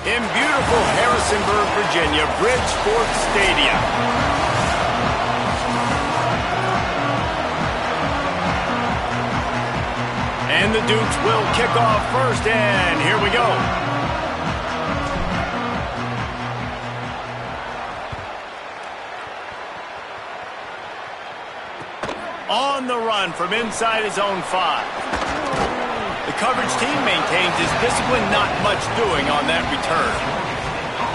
in beautiful Harrisonburg, Virginia, Bridgeport Stadium. And the Dukes will kick off first, and here we go. On the run from inside his own 5. The coverage team maintains his discipline, not much doing on that return.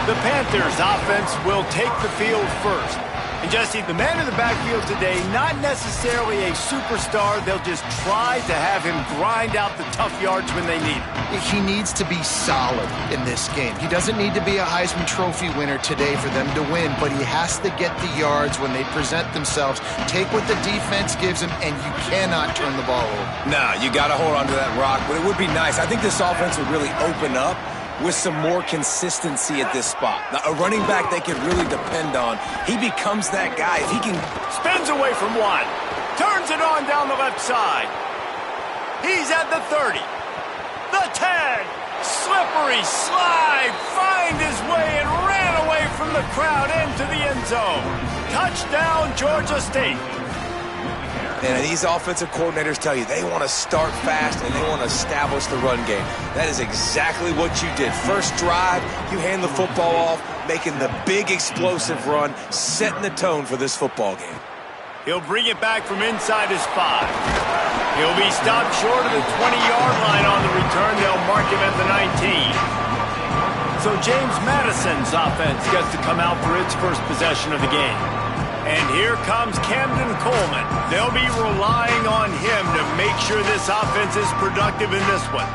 The Panthers' offense will take the field first. And Jesse, the man in the backfield today, not necessarily a superstar. They'll just try to have him grind out the tough yards when they need it. He needs to be solid in this game. He doesn't need to be a Heisman Trophy winner today for them to win, but he has to get the yards when they present themselves. Take what the defense gives him, and you cannot turn the ball over. No, you got to hold on to that rock, but it would be nice. I think this offense would really open up with some more consistency at this spot. Now, a running back they can really depend on. He becomes that guy. If he can... Spins away from one. Turns it on down the left side. He's at the 30. The 10. Slippery slide. Find his way and ran away from the crowd into the end zone. Touchdown, Georgia State. And these offensive coordinators tell you they want to start fast and they want to establish the run game. That is exactly what you did. First drive, you hand the football off, making the big explosive run, setting the tone for this football game. He'll bring it back from inside his 5. He'll be stopped short of the 20-yard line on the return. They'll mark him at the 19. So James Madison's offense gets to come out for its first possession of the game. And here comes Camden Coleman. They'll be relying on him to make sure this offense is productive in this one.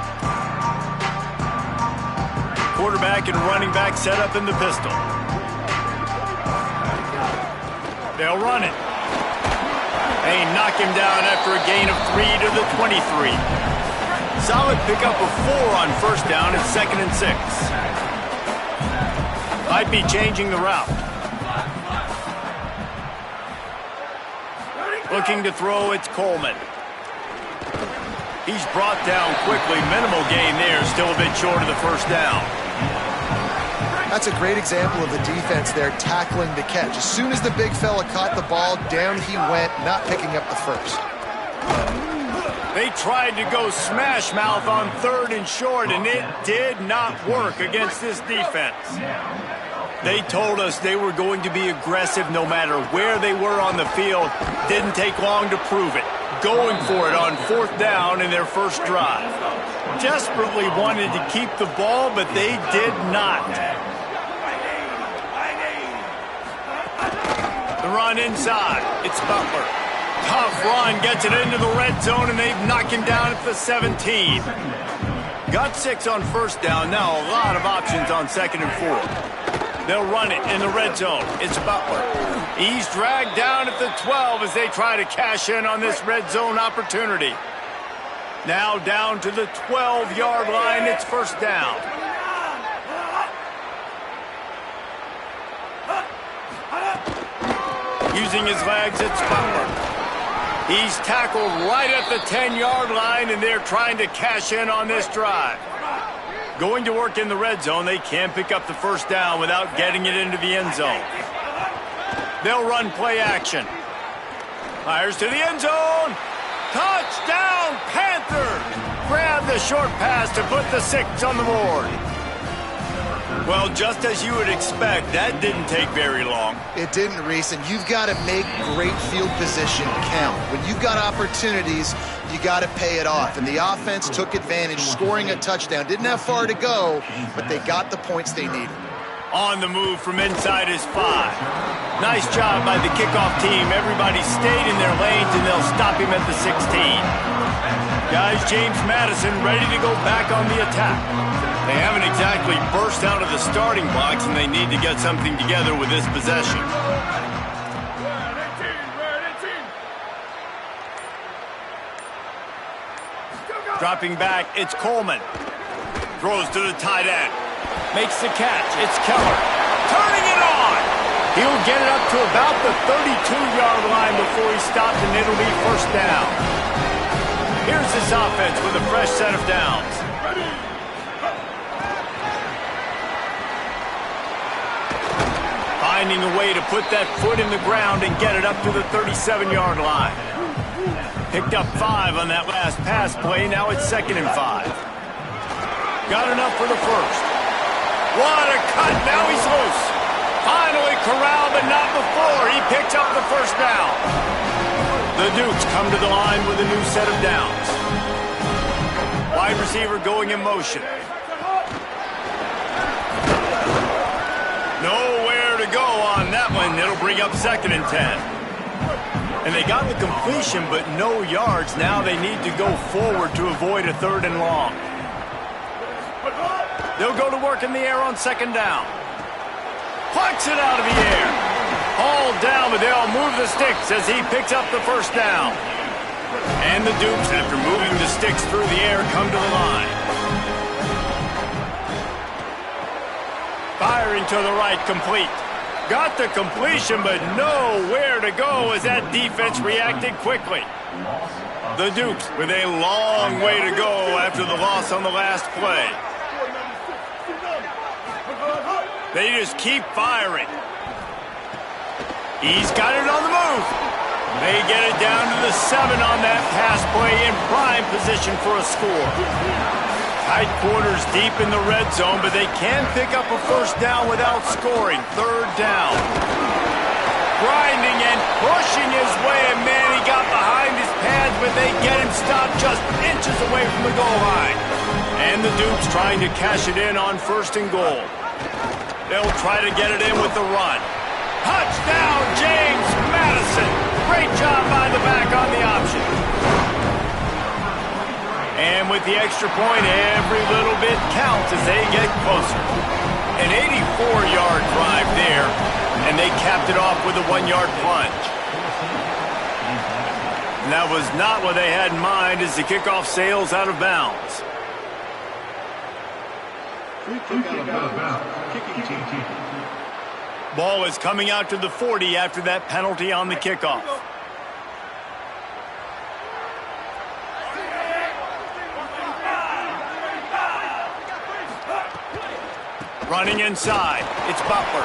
Quarterback and running back set up in the pistol. They'll run it. They knock him down after a gain of 3 to the 23. Solid pickup of 4 on first down. It's 2nd and 6. Might be changing the route. Looking to throw, it's Coleman. He's brought down quickly. Minimal gain there, still a bit short of the first down. That's a great example of the defense there tackling the catch. As soon as the big fella caught the ball, down he went, not picking up the first. They tried to go smash mouth on 3rd and short, and it did not work against this defense. They told us they were going to be aggressive no matter where they were on the field. Didn't take long to prove it. Going for it on 4th down in their first drive. Desperately wanted to keep the ball, but they did not. The run inside. It's Butler. Tough run, gets it into the red zone, and they've knocked him down at the 17. Got 6 on first down. Now a lot of options on 2nd and 4. They'll run it in the red zone. It's Butler. He's dragged down at the 12 as they try to cash in on this red zone opportunity. Now down to the 12-yard line. It's first down. Using his legs, it's Butler. He's tackled right at the 10-yard line, and they're trying to cash in on this drive. Going to work in the red zone. They can't pick up the first down without getting it into the end zone. They'll run play action. Fires to the end zone. Touchdown, Panthers! Grab the short pass to put the 6 on the board. Well, just as you would expect, that didn't take very long. It didn't, Reese, and you've got to make great field position count. When you've got opportunities, you got to pay it off. And the offense took advantage, scoring a touchdown. Didn't have far to go, but they got the points they needed. On the move from inside his 5. Nice job by the kickoff team. Everybody stayed in their lanes, and they'll stop him at the 16. Guys, James Madison ready to go back on the attack. They haven't exactly burst out of the starting blocks, and they need to get something together with this possession. Dropping back, it's Coleman. Throws to the tight end. Makes the catch. It's Keller. Turning it on. He'll get it up to about the 32-yard line before he stopped, and it'll be first down. Here's this offense with a fresh set of downs. finding a way to put that foot in the ground and get it up to the 37-yard line. Picked up 5 on that last pass play. Now it's 2nd and 5. Got enough for the first. What a cut. Now he's loose. Finally corralled, but not before. He picks up the first down. The Dukes come to the line with a new set of downs. Wide receiver going in motion. Nowhere to go on that one. It'll bring up 2nd and 10. And they got the completion, but no yards. Now they need to go forward to avoid a 3rd and long. They'll go to work in the air on 2nd down. Plucks it out of the air. Hauled down, but they'll move the sticks as he picks up the first down. And the Dukes, after moving the sticks through the air, come to the line. Firing to the right, complete. Got the completion, but nowhere to go as that defense reacted quickly. The Dukes with a long way to go after the loss on the last play. They just keep firing. He's got it on the move. They get it down to the 7 on that pass play in prime position for a score. Tight quarters deep in the red zone, but they can pick up a first down without scoring. 3rd down. Grinding and pushing his way, and man, he got behind his pads, but they get him stopped just inches away from the goal line. And the Dukes trying to cash it in on 1st and goal. They'll try to get it in with the run. Touchdown, James Madison. Great job by the back on the option. And with the extra point, every little bit counts as they get closer. An 84-yard drive there, and they capped it off with a 1-yard plunge. And that was not what they had in mind as the kickoff sails out of bounds. Ball is coming out to the 40 after that penalty on the kickoff. Running inside, it's Butler.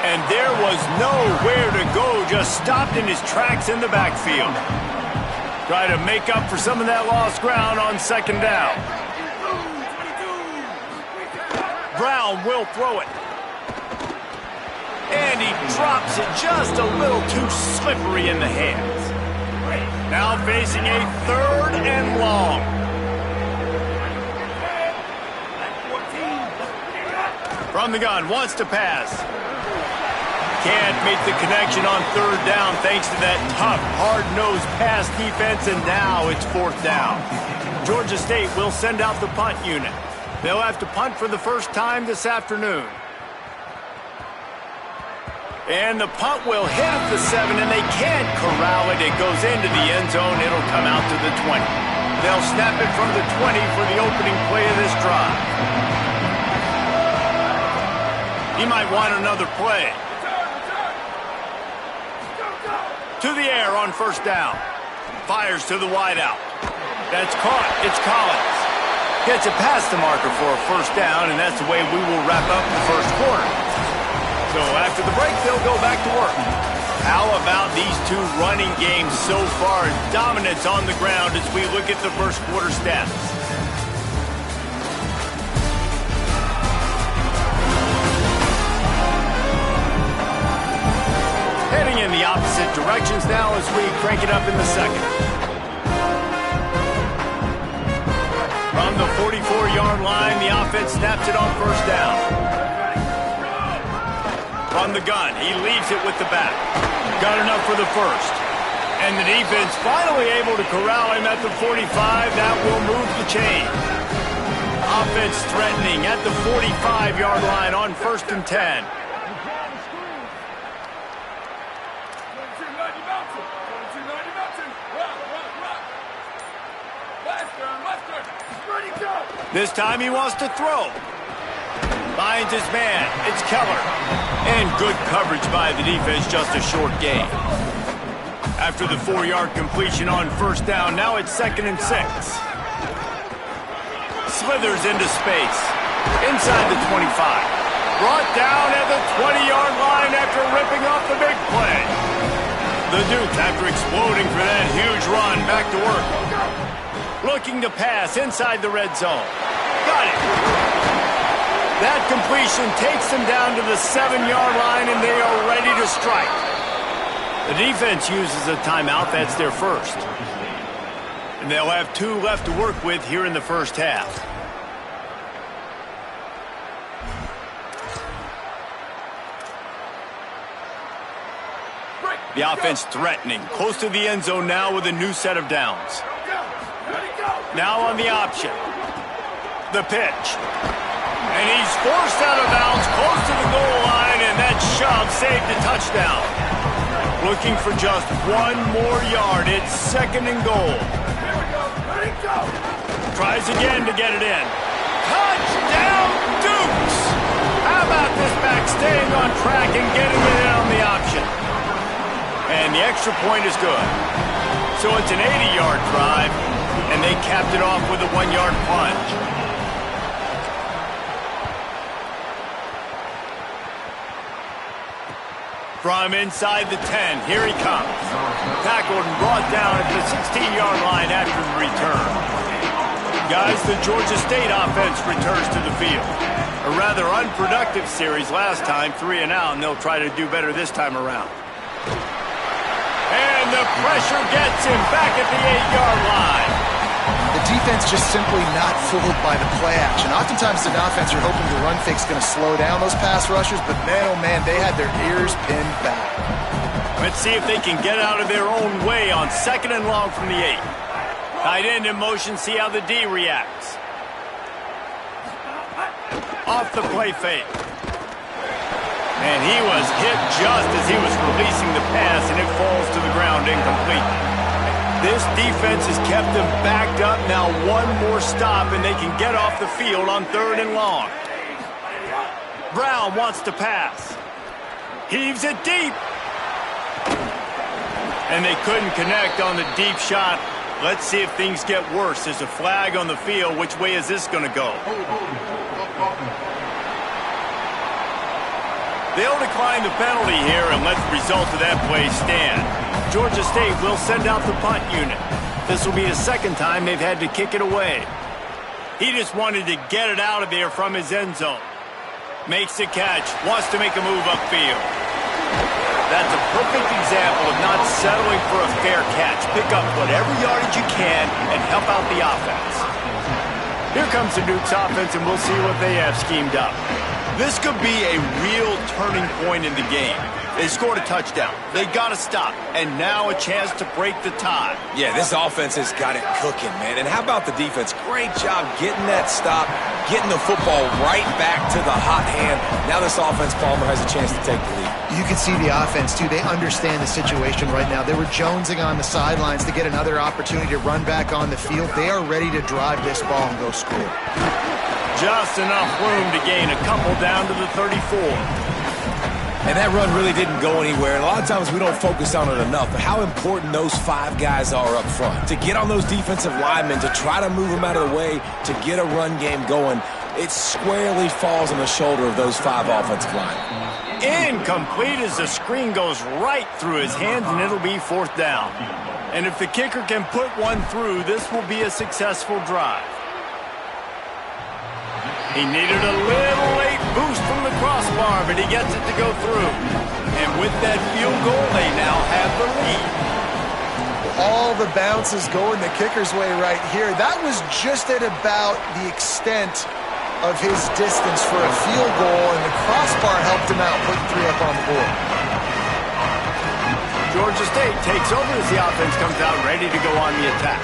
And there was nowhere to go, just stopped in his tracks in the backfield. Try to make up for some of that lost ground on 2nd down. Brown will throw it. And he drops it just a little too slippery in the hands. Now facing a 3rd and long. From the gun, wants to pass. Can't make the connection on 3rd down thanks to that tough, hard-nosed pass defense, and now it's 4th down. Georgia State will send out the punt unit. They'll have to punt for the first time this afternoon. And the punt will hit at the 7, and they can't corral it. It goes into the end zone. It'll come out to the 20. They'll snap it from the 20 for the opening play of this drive. He might want another play. To the air on 1st down. Fires to the wideout. That's caught. It's Collins. Gets it past the marker for a 1st down, and that's the way we will wrap up the 1st quarter. So after the break, they'll go back to work. How about these two running games so far? Dominance on the ground as we look at the 1st quarter stats. Heading in the opposite directions now as we crank it up in the 2nd. From the 44-yard line, the offense snaps it on 1st down. From the gun, he leaves it with the back. Got enough for the 1st. And the defense finally able to corral him at the 45. That will move the chain. Offense threatening at the 45-yard line on 1st and 10. This time he wants to throw. Finds his man. It's Keller. And good coverage by the defense, just a short gain. After the 4-yard completion on 1st down, now it's 2nd and 6. Slithers into space. Inside the 25. Brought down at the 20-yard line after ripping off the big play. The Dukes, after exploding for that huge run, back to work. Looking to pass inside the red zone. Got it. That completion takes them down to the 7-yard line, and they are ready to strike. The defense uses a timeout. That's their first. And they'll have 2 left to work with here in the first half. The offense threatening, close to the end zone now with a new set of downs. Now on the option. The pitch. And he's forced out of bounds close to the goal line, and that shove saved a touchdown. Looking for just 1 more yard. It's 2nd and goal. Tries again to get it in. Touchdown, Dukes! How about this back staying on track and getting it in on the option? And the extra point is good. So it's an 80-yard drive, and they capped it off with a 1-yard plunge. From inside the 10, here he comes. Tackled and brought down at the 16-yard line after the return. Guys, the Georgia State offense returns to the field. A rather unproductive series last time, 3 and out, and they'll try to do better this time around. And the pressure gets him back at the 8-yard line. The defense just simply not fooled by the play action. Oftentimes, the offense are hoping the run fake's going to slow down those pass rushers, but man, oh man, they had their ears pinned back. Let's see if they can get out of their own way on 2nd and long from the 8. Tight end in motion, see how the D reacts. Off the play fake. And he was hit just as he was releasing the pass, and it falls to the ground incomplete. This defense has kept them backed up. Now 1 more stop, and they can get off the field on 3rd and long. Brown wants to pass. Heaves it deep. And they couldn't connect on the deep shot. Let's see if things get worse. There's a flag on the field. Which way is this going to go? They'll decline the penalty here and let the result of that play stand. Georgia State will send out the punt unit. This will be the 2nd time they've had to kick it away. He just wanted to get it out of there from his end zone. Makes the catch, wants to make a move upfield. That's a perfect example of not settling for a fair catch. Pick up whatever yardage you can and help out the offense. Here comes the Dukes offense, and we'll see what they have schemed up. This could be a real turning point in the game. They scored a touchdown. They got to stop. And now a chance to break the tie. Yeah, this offense has got it cooking, man. And how about the defense? Great job getting that stop, getting the football right back to the hot hand. Now this offense, Palmer, has a chance to take the lead. You can see the offense, too. They understand the situation right now. They were jonesing on the sidelines to get another opportunity to run back on the field. They are ready to drive this ball and go score. Just enough room to gain a couple down to the 34. And that run really didn't go anywhere. And a lot of times we don't focus on it enough, but how important those 5 guys are up front. To get on those defensive linemen, to try to move them out of the way, to get a run game going, it squarely falls on the shoulder of those 5 offensive linemen. Incomplete as the screen goes right through his hands, and it'll be 4th down. And if the kicker can put one through, this will be a successful drive. He needed a little late boost from the crossbar, but he gets it to go through. And with that field goal, they now have the lead. All the bounces going the kicker's way right here. That was just at about the extent of his distance for a field goal, and the crossbar helped him out, putting 3 up on the board. Georgia State takes over as the offense comes out ready to go on the attack.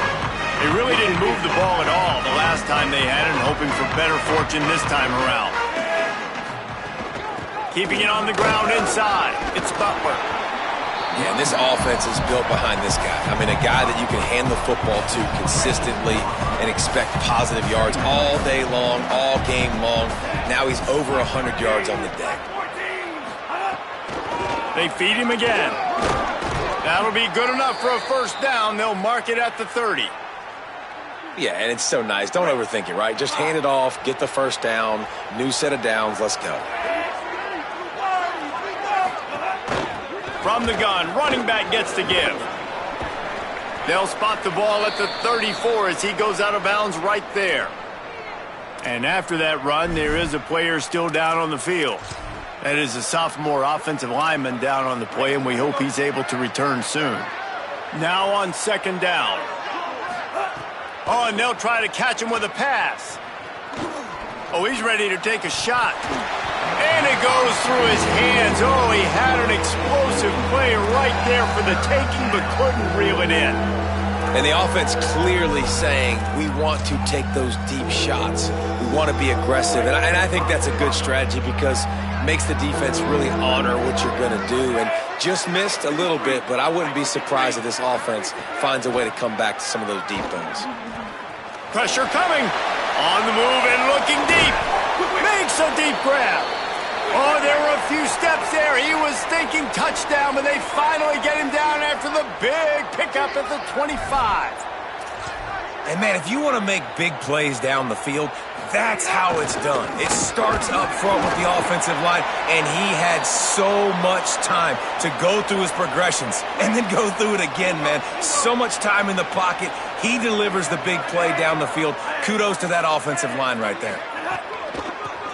They really didn't move the ball at all the last time they had it, and hoping for better fortune this time around. Keeping it on the ground inside. It's Butler. Yeah, and this offense is built behind this guy. I mean, a guy that you can hand the football to consistently and expect positive yards all day long, all game long. Now he's over 100 yards on the day. They feed him again. That'll be good enough for a 1st down. They'll mark it at the 30. Yeah, and it's so nice. Don't overthink it, right? Just hand it off, get the 1st down, new set of downs, let's go. From the gun, running back gets to give. They'll spot the ball at the 34 as he goes out of bounds right there. And after that run, there is a player still down on the field. That is a sophomore offensive lineman down on the play, and we hope he's able to return soon. Now on second down. Oh, and they'll try to catch him with a pass. Oh, he's ready to take a shot. And it goes through his hands. Oh, he had an explosive play right there for the taking, but couldn't reel it in. And the offense clearly saying, we want to take those deep shots. We want to be aggressive. And I think that's a good strategy because it makes the defense really honor what you're going to do. And just missed a little bit, but I wouldn't be surprised if this offense finds a way to come back to some of those deep throws. Pressure coming. On the move and looking deep. Makes a deep grab. Oh, there were a few steps there. He was thinking touchdown, but they finally get him down after the big pickup at the 25. And, man, if you want to make big plays down the field, that's how it's done. It starts up front with the offensive line, and he had so much time to go through his progressions and then go through it again, man. So much time in the pocket. He delivers the big play down the field. Kudos to that offensive line right there.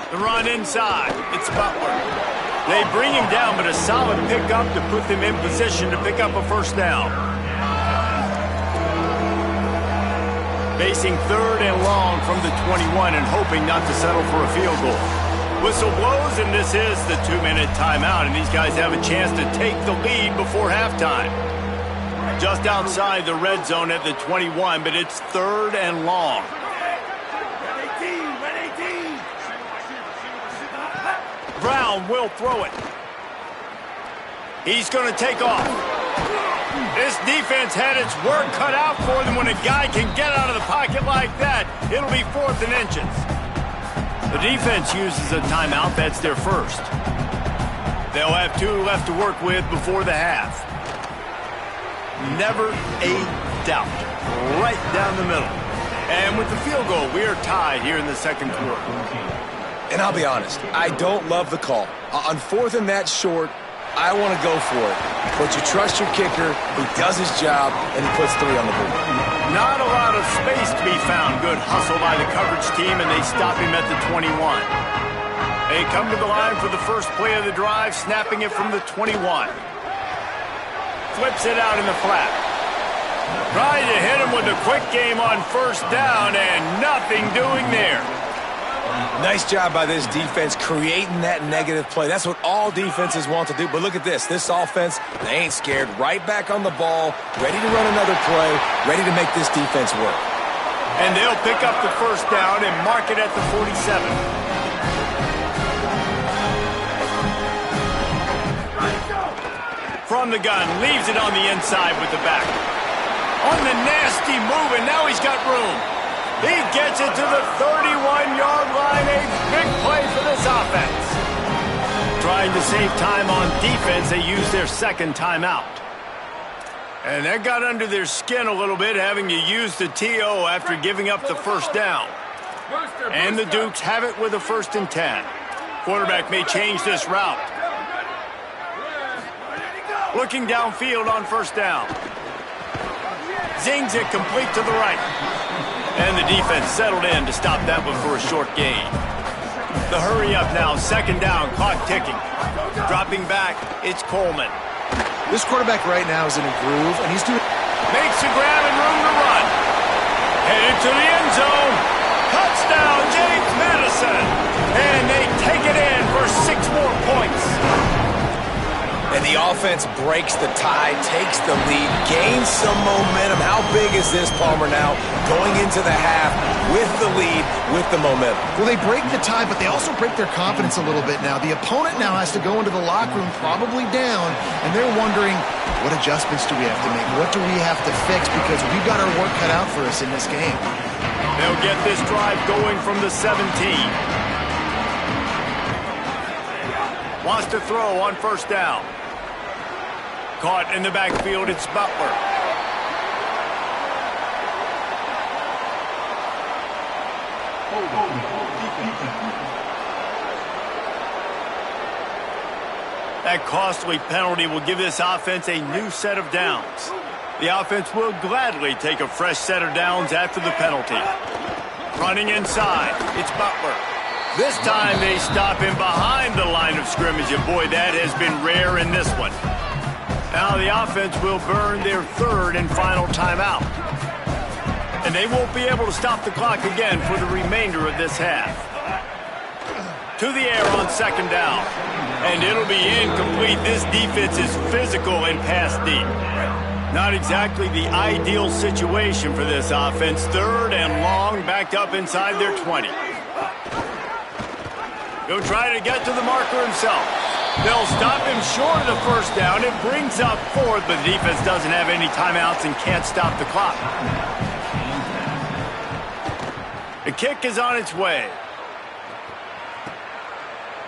The run inside. It's Butler. They bring him down, but a solid pickup to put them in position to pick up a first down. Facing third and long from the 21 and hoping not to settle for a field goal. Whistle blows, and this is the 2-minute timeout, and these guys have a chance to take the lead before halftime. Just outside the red zone at the 21, but it's third and long. Brown will throw it. He's going to take off. This defense had its work cut out for them. When a guy can get out of the pocket like that, it'll be 4th and inches. The defense uses a timeout. That's their first. They'll have 2 left to work with before the half. Never a doubt. Right down the middle. And with the field goal, we are tied here in the second quarter. And I'll be honest, I don't love the call. On 4th and that short, I want to go for it. But you trust your kicker, he does his job, and he puts 3 on the board. Not a lot of space to be found. Good hustle by the coverage team, and they stop him at the 21. They come to the line for the first play of the drive, snapping it from the 21. Flips it out in the flat. Trying to hit him with a quick game on first down, and nothing doing there. Nice job by this defense creating that negative play. That's what all defenses want to do. But look at this. This offense, they ain't scared. Right back on the ball, ready to run another play, ready to make this defense work. And they'll pick up the first down and mark it at the 47. From the gun, leaves it on the inside with the back. On the nasty move, and now he's got room. He gets it to the 31-yard line. A big play for this offense. Trying to save time on defense, they use their second timeout. And that got under their skin a little bit, having to use the TO after giving up the first down. And the Dukes have it with a 1st and 10. Quarterback may change this route. Looking downfield on first down. Zings it complete to the right. And the defense settled in to stop that one for a short gain. The hurry up now, second down, clock ticking. Dropping back, it's Coleman. This quarterback right now is in a groove, and he's doing... Makes a grab and room to run. Headed to the end zone. Touchdown, James Madison. And they take it in for 6 more points. And the offense breaks the tie, takes the lead, gains some momentum. How big is this, Palmer, now? Going into the half with the lead, with the momentum. Well, they break the tie, but they also break their confidence a little bit now. The opponent now has to go into the locker room probably down, and they're wondering, what adjustments do we have to make? What do we have to fix? Because we've got our work cut out for us in this game. They'll get this drive going from the 17. Wants to throw on first down. Caught in the backfield, it's Butler. That costly penalty will give this offense a new set of downs. The offense will gladly take a fresh set of downs after the penalty. Running inside, it's Butler. This time they stop him behind the line of scrimmage, and boy, that has been rare in this one. Now the offense will burn their third and final timeout. And they won't be able to stop the clock again for the remainder of this half. To the air on second down. And it'll be incomplete. This defense is physical and pass deep. Not exactly the ideal situation for this offense. Third and long, backed up inside their 20. He'll try to get to the marker himself. They'll stop him short of the first down. It brings up fourth, but the defense doesn't have any timeouts and can't stop the clock. The kick is on its way.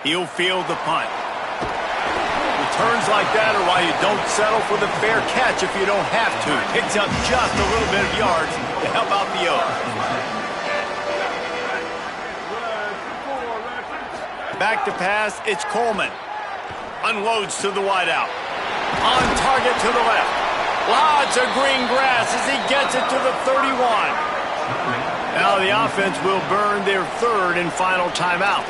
He'll field the punt. Returns like that are why you don't settle for the fair catch if you don't have to. Picks up just a little bit of yards to help out the O. Back to pass, it's Coleman. Unloads to the wideout. On target to the left. Lots of green grass as he gets it to the 31. Now the offense will burn their third and final timeout.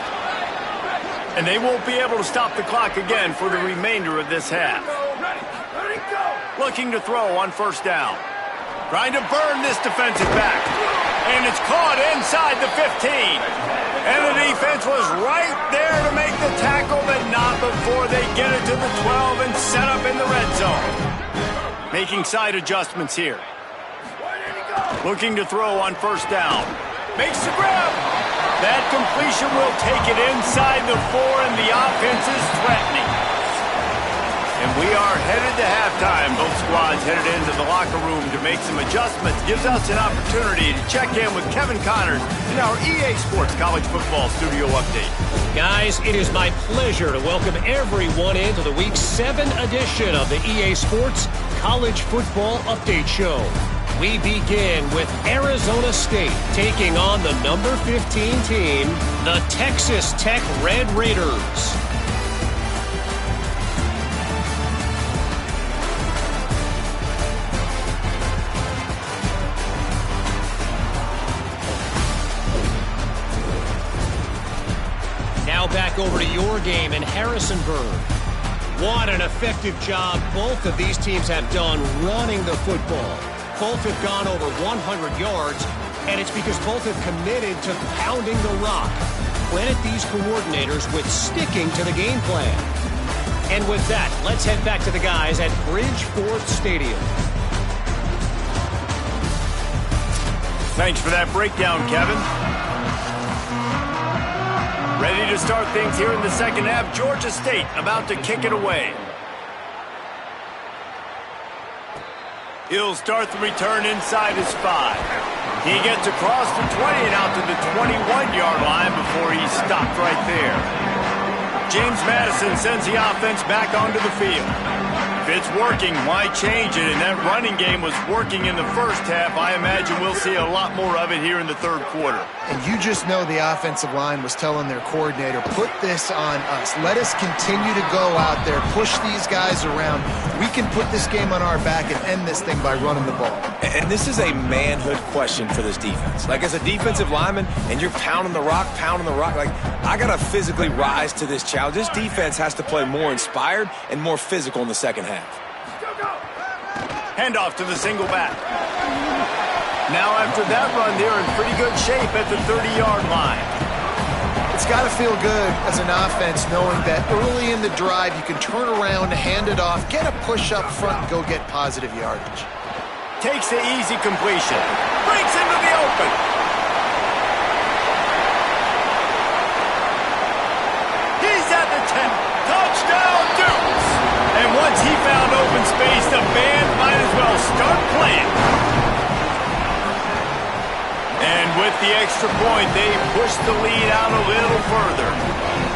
And they won't be able to stop the clock again for the remainder of this half. Looking to throw on first down. Trying to burn this defensive back. And it's caught inside the 15. And the defense was right there to make the tackle, but not before they get it to the 12 and set up in the red zone. Making side adjustments here. Looking to throw on first down. Makes the grab. That completion will take it inside the 4, and the offense is threatening. And we are headed to halftime. Both squads headed into the locker room to make some adjustments. Gives us an opportunity to check in with Kevin Connors in our EA Sports College Football Studio Update. Guys, it is my pleasure to welcome everyone into the Week 7 edition of the EA Sports College Football Update Show. We begin with Arizona State taking on the number 15 team, the Texas Tech Red Raiders. Now back over to your game in Harrisonburg. What an effective job both of these teams have done running the football. Both have gone over 100 yards, and it's because both have committed to pounding the rock. Credit these coordinators with sticking to the game plan. And with that, let's head back to the guys at Bridgeforth Stadium. Thanks for that breakdown, Kevin. Ready to start things here in the second half. Georgia State about to kick it away. He'll start the return inside his 5. He gets across the 20 and out to the 21-yard line before he's stopped right there. James Madison sends the offense back onto the field. If it's working, why change it? And that running game was working in the first half. I imagine we'll see a lot more of it here in the third quarter. And you just know the offensive line was telling their coordinator, put this on us. Let us continue to go out there, push these guys around. We can put this game on our back and end this thing by running the ball. And this is a manhood question for this defense. Like, as a defensive lineman, and you're pounding the rock, like, I got to physically rise to this challenge. This defense has to play more inspired and more physical in the second half. Handoff to the single back. Now after that run, they're in pretty good shape at the 30-yard line. It's got to feel good as an offense knowing that early in the drive you can turn around, hand it off, get a push up front, and go get positive yardage. Takes the easy completion. Breaks into the open. He's at the 10. Touchdown, Dukes! And once he found open space, the band might as well start playing. And with the extra point, they push the lead out a little further.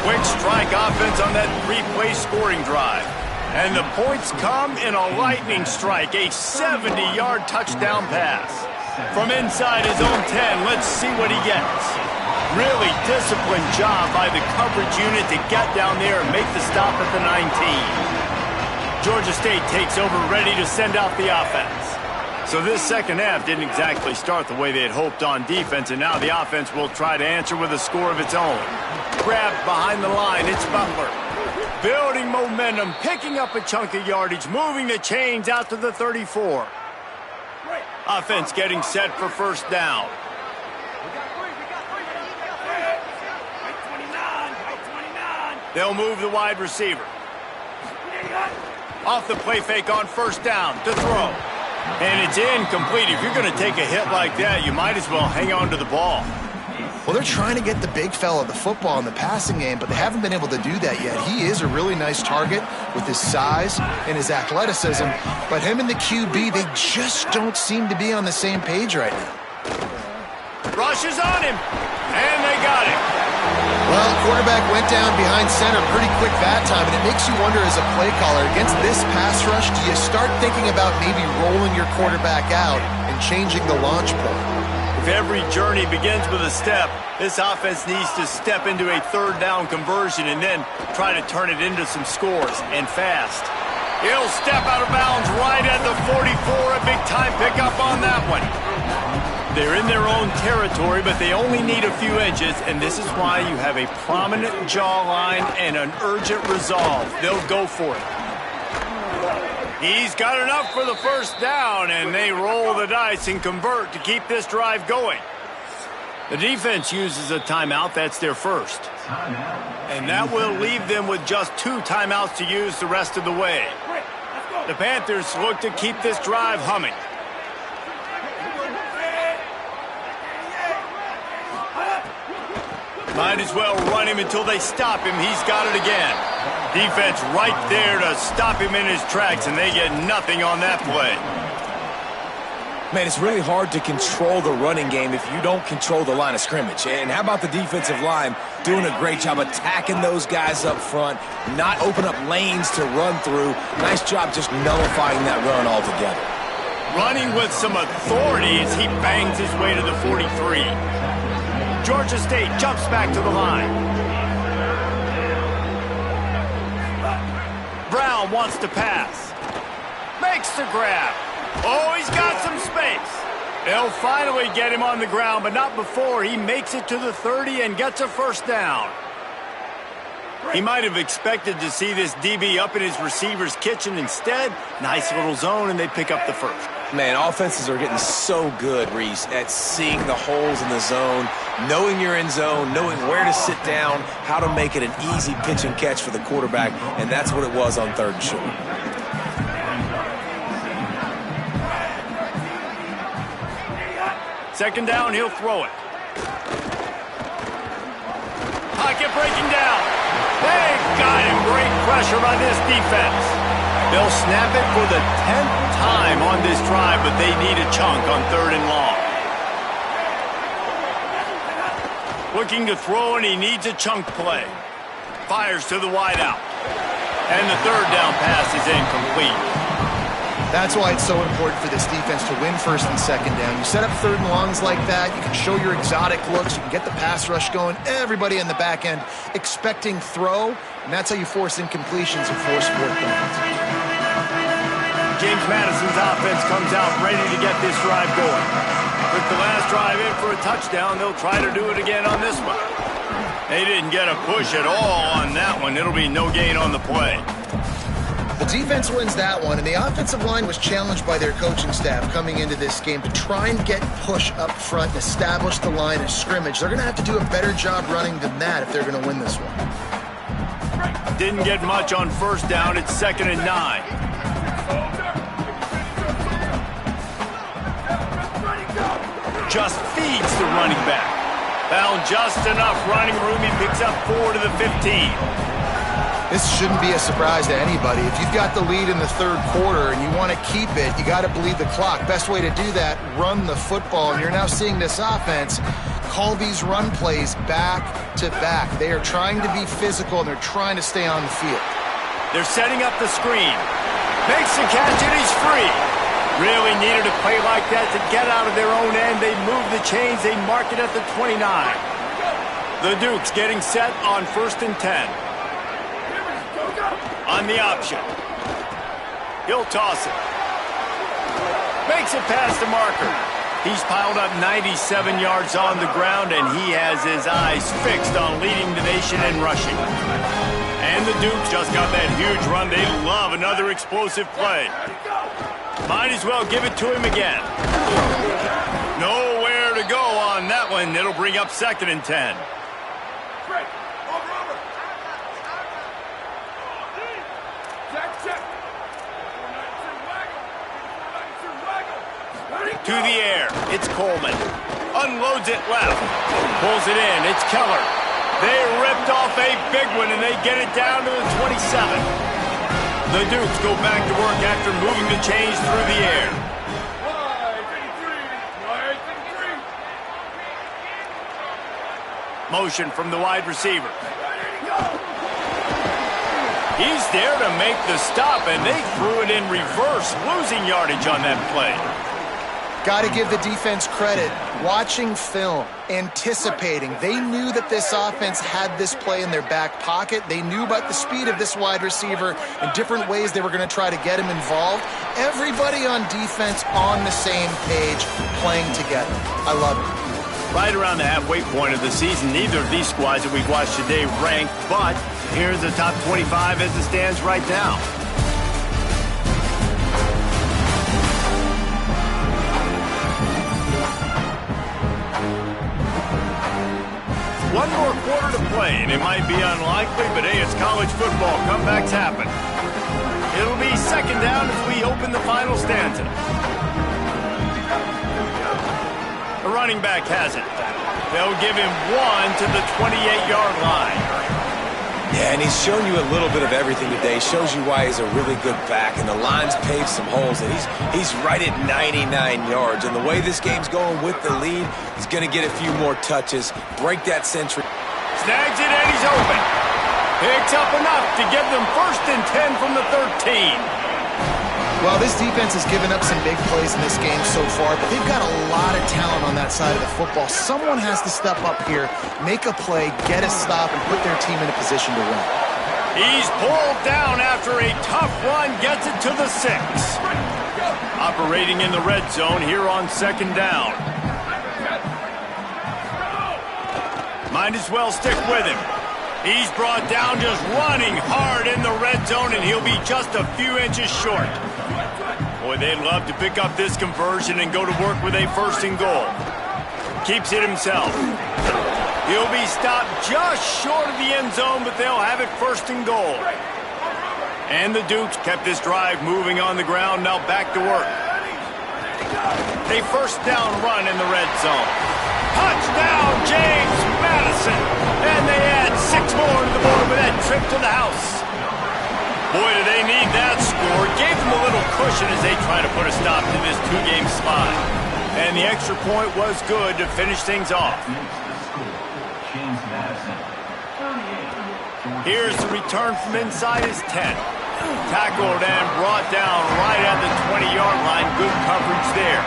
Quick strike offense on that 3-play scoring drive. And the points come in a lightning strike, a 70-yard touchdown pass. From inside his own 10, let's see what he gets. Really disciplined job by the coverage unit to get down there and make the stop at the 19. Georgia State takes over, ready to send out the offense. So this second half didn't exactly start the way they had hoped on defense, and now the offense will try to answer with a score of its own. Grabbed behind the line, it's Butler. Building momentum, picking up a chunk of yardage, moving the chains out to the 34. Offense getting set for first down. They'll move the wide receiver. Off the play fake on first down to throw. And it's incomplete. If you're going to take a hit like that, you might as well hang on to the ball. Well, they're trying to get the big fella the football in the passing game, but they haven't been able to do that yet. He is a really nice target with his size and his athleticism, but him and the QB, they just don't seem to be on the same page right now. Rush is on him, and they got him. Well, quarterback went down behind center pretty quick that time, and it makes you wonder as a play caller, against this pass rush, do you start thinking about maybe rolling your quarterback out and changing the launch point? If every journey begins with a step, this offense needs to step into a third down conversion and then try to turn it into some scores, and fast. He'll step out of bounds right at the 44, a big-time pickup on that one. They're in their own territory, but they only need a few inches, and this is why you have a prominent jawline and an urgent resolve. They'll go for it. He's got enough for the first down, and they roll the dice and convert to keep this drive going. The defense uses a timeout. That's their first. And that will leave them with just 2 timeouts to use the rest of the way. The Panthers look to keep this drive humming. Might as well run him until they stop him. He's got it again. Defense right there to stop him in his tracks, and they get nothing on that play. Man, it's really hard to control the running game if you don't control the line of scrimmage. And how about the defensive line doing a great job attacking those guys up front, not open up lanes to run through. Nice job just nullifying that run altogether. Running with some authority as he bangs his way to the 43. Georgia State jumps back to the line. Brown wants to pass. Makes the grab. Oh, he's got some space. They'll finally get him on the ground, but not before he makes it to the 30 and gets a first down. He might have expected to see this DB up in his receiver's kitchen. Instead, nice little zone, and they pick up the first. Man, offenses are getting so good, Reese, at seeing the holes in the zone, knowing you're in zone, knowing where to sit down, how to make it an easy pitch and catch for the quarterback, and that's what it was on 3rd and short. Second down, he'll throw it. Pocket breaking down. They got him. Great pressure by this defense. They'll snap it for the 10th time on this drive, but they need a chunk on 3rd and long. Looking to throw, and he needs a chunk play. Fires to the wideout. And the 3rd down pass is incomplete. That's why it's so important for this defense to win 1st and 2nd down. You set up 3rd and longs like that, you can show your exotic looks, you can get the pass rush going, everybody in the back end expecting throw, and that's how you force incompletions and force 4th downs. James Madison's offense comes out ready to get this drive going. With the last drive in for a touchdown, they'll try to do it again on this one. They didn't get a push at all on that one. It'll be no gain on the play. The defense wins that one, and the offensive line was challenged by their coaching staff coming into this game to try and get push up front and establish the line of scrimmage. They're going to have to do a better job running than that if they're going to win this one. Didn't get much on 1st down. It's 2nd and 9. Just feeds the running back. Found just enough running room. He picks up 4 to the 15. This shouldn't be a surprise to anybody. If you've got the lead in the 3rd quarter and you want to keep it, you got to bleed the clock. Best way to do that, run the football. And you're now seeing this offense call these run plays back to back. They are trying to be physical, and they're trying to stay on the field. They're setting up the screen. Makes the catch, and he's free. Really needed a play like that to get out of their own end. They move the chains. They mark it at the 29. The Duke's getting set on 1st and 10. On the option. He'll toss it. Makes it past the marker. He's piled up 97 yards on the ground, and he has his eyes fixed on leading the nation in rushing. And the Duke just got that huge run. They love another explosive play. Might as well give it to him again. Nowhere to go on that one. It'll bring up 2nd and 10. To the air. It's Coleman. Unloads it left. Pulls it in. It's Keller. They ripped off a big one, and they get it down to the 27. The Dukes go back to work after moving the chains through the air. Motion from the wide receiver. He's there to make the stop, and they threw it in reverse, losing yardage on that play. Got to give the defense credit. Watching film, anticipating. They knew that this offense had this play in their back pocket. They knew about the speed of this wide receiver and different ways they were going to try to get him involved. Everybody on defense on the same page, playing together. I love it. Right around the halfway point of the season, neither of these squads that we've watched today ranked, but here's the top 25 as it stands right now. One more quarter to play, and it might be unlikely, but hey, it's college football. Comebacks happen. It'll be 2nd down as we open the final stanza. The running back has it. They'll give him 1 to the 28-yard line. Yeah, and he's shown you a little bit of everything today. Shows you why he's a really good back, and the line's paved some holes, and he's right at 99 yards. And the way this game's going with the lead, he's going to get a few more touches, break that century. Snags it, and he's open. Picks up enough to give them 1st and 10 from the 13. Well, this defense has given up some big plays in this game so far, but they've got a lot of talent on that side of the football. Someone has to step up here, make a play, get a stop, and put their team in a position to win. He's pulled down after a tough run, gets it to the 6. Operating in the red zone here on 2nd down. Might as well stick with him. He's brought down just running hard in the red zone, and he'll be just a few inches short. Boy, they'd love to pick up this conversion and go to work with a 1st and goal. Keeps it himself. He'll be stopped just short of the end zone, but they'll have it 1st and goal. And the Dukes kept this drive moving on the ground, now back to work. A 1st down run in the red zone. Touchdown, James Madison! And they add 6 more to the board with that trip to the house. Boy, do they need that score. Gave them a little cushion as they try to put a stop to this 2-game slide. And the extra point was good to finish things off. Here's the return from inside his 10. Tackled and brought down right at the 20-yard line. Good coverage there.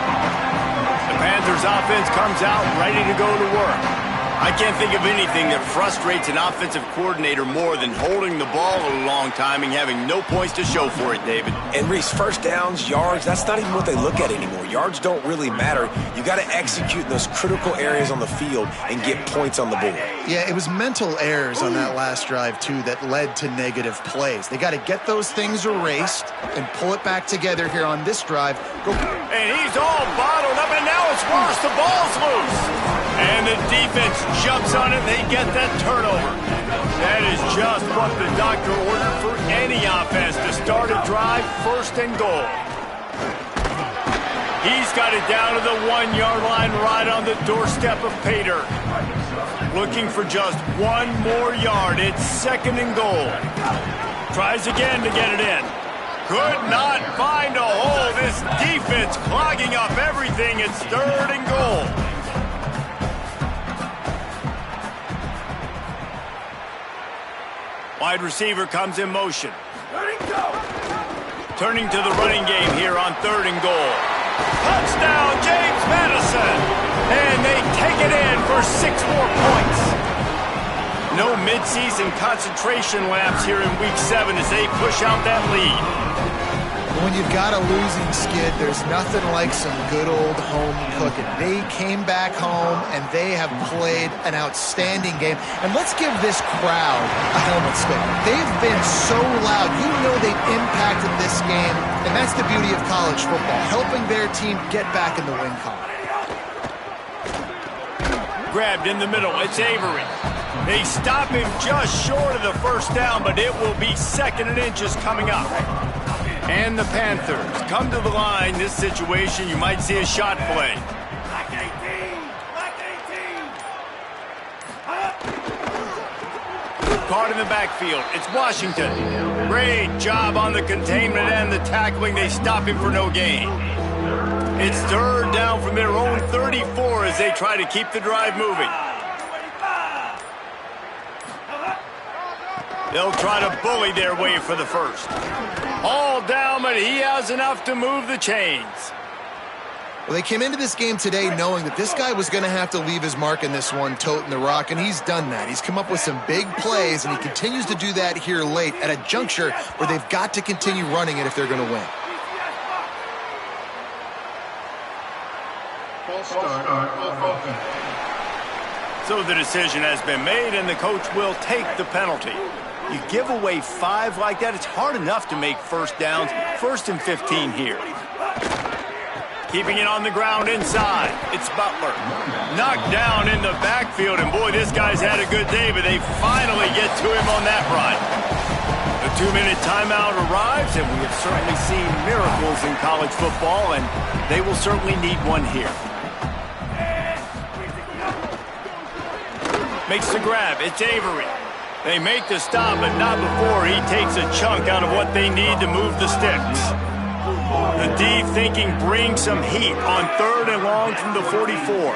The Panthers offense comes out ready to go to work. I can't think of anything that frustrates an offensive coordinator more than holding the ball a long time and having no points to show for it, David. And Reese, 1st downs, yards, that's not even what they look at anymore. Yards don't really matter. You got to execute in those critical areas on the field and get points on the board. Yeah, it was mental errors on that last drive, too, that led to negative plays. They got to get those things erased and pull it back together here on this drive. Go. And he's all bottled up, and now it's worse. The ball's loose. And the defense jumps on it. They get that turnover. That is just what the doctor ordered for any offense to start a drive 1st and goal. He's got it down to the 1-yard line right on the doorstep of Pater. Looking for just 1 more yard. It's 2nd and goal. Tries again to get it in. Could not find a hole. This defense clogging up everything. It's 3rd and goal. Wide receiver comes in motion. Turning to the running game here on 3rd and goal. Touchdown, James Madison! And they take it in for 6 more points. No mid-season concentration laps here in Week 7 as they push out that lead. When you've got a losing skid, there's nothing like some good old home cooking. They came back home, and they have played an outstanding game. And let's give this crowd a helmet stick. They've been so loud. You know they've impacted this game, and that's the beauty of college football, helping their team get back in the win column. Grabbed in the middle. It's Avery. They stop him just short of the first down, but it will be 2nd and inches coming up. And the Panthers come to the line. This situation, you might see a shot play. Caught in the backfield. It's Washington. Great job on the containment and the tackling. They stop him for no gain. It's 3rd down from their own 34 as they try to keep the drive moving. They'll try to bully their way for the first. All down, but he has enough to move the chains. Well, they came into this game today knowing that this guy was going to have to leave his mark in this one, toting the rock, and he's done that. He's come up with some big plays, and he continues to do that here late at a juncture where they've got to continue running it if they're going to win. So the decision has been made, and the coach will take the penalty. You give away 5 like that, it's hard enough to make first downs. 1st and 15 here. Keeping it on the ground inside. It's Butler. Knocked down in the backfield, and boy, this guy's had a good day, but they finally get to him on that run. The 2-minute timeout arrives, and we have certainly seen miracles in college football, and they will certainly need one here. Makes the grab. It's Avery. They make the stop, but not before he takes a chunk out of what they need to move the sticks. The D thinking bring some heat on 3rd and long from the 44.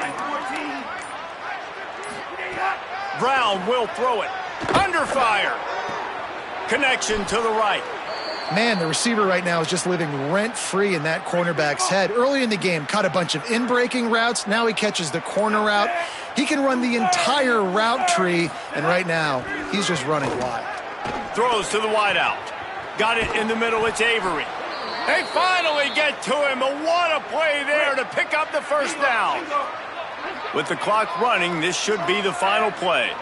Brown will throw it. Under fire. Connection to the right. Man, the receiver right now is just living rent-free in that cornerback's head. Early in the game, caught a bunch of in-breaking routes. Now he catches the corner route. He can run the entire route tree, and right now, he's just running wild. Throws to the wideout. Got it in the middle. It's Avery. They finally get to him, but what a play there to pick up the first down. With the clock running, this should be the final play.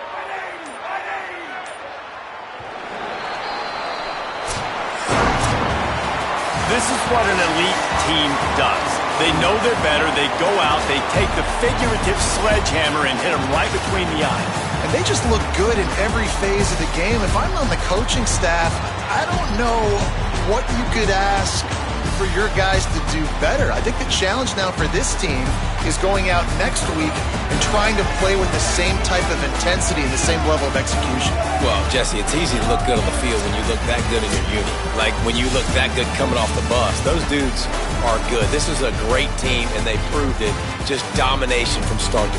This is what an elite team does. They know they're better. They go out. They take the figurative sledgehammer and hit them right between the eyes. And they just look good in every phase of the game. If I'm on the coaching staff, I don't know what you could ask for your guys to do better. I think the challenge now for this team is going out next week and trying to play with the same type of intensity and the same level of execution. Well, Jesse, it's easy to look good on the field when you look that good in your unit. Like when you look that good coming off the bus. Those dudes are good. This is a great team, and they proved it. Just domination from start to finish.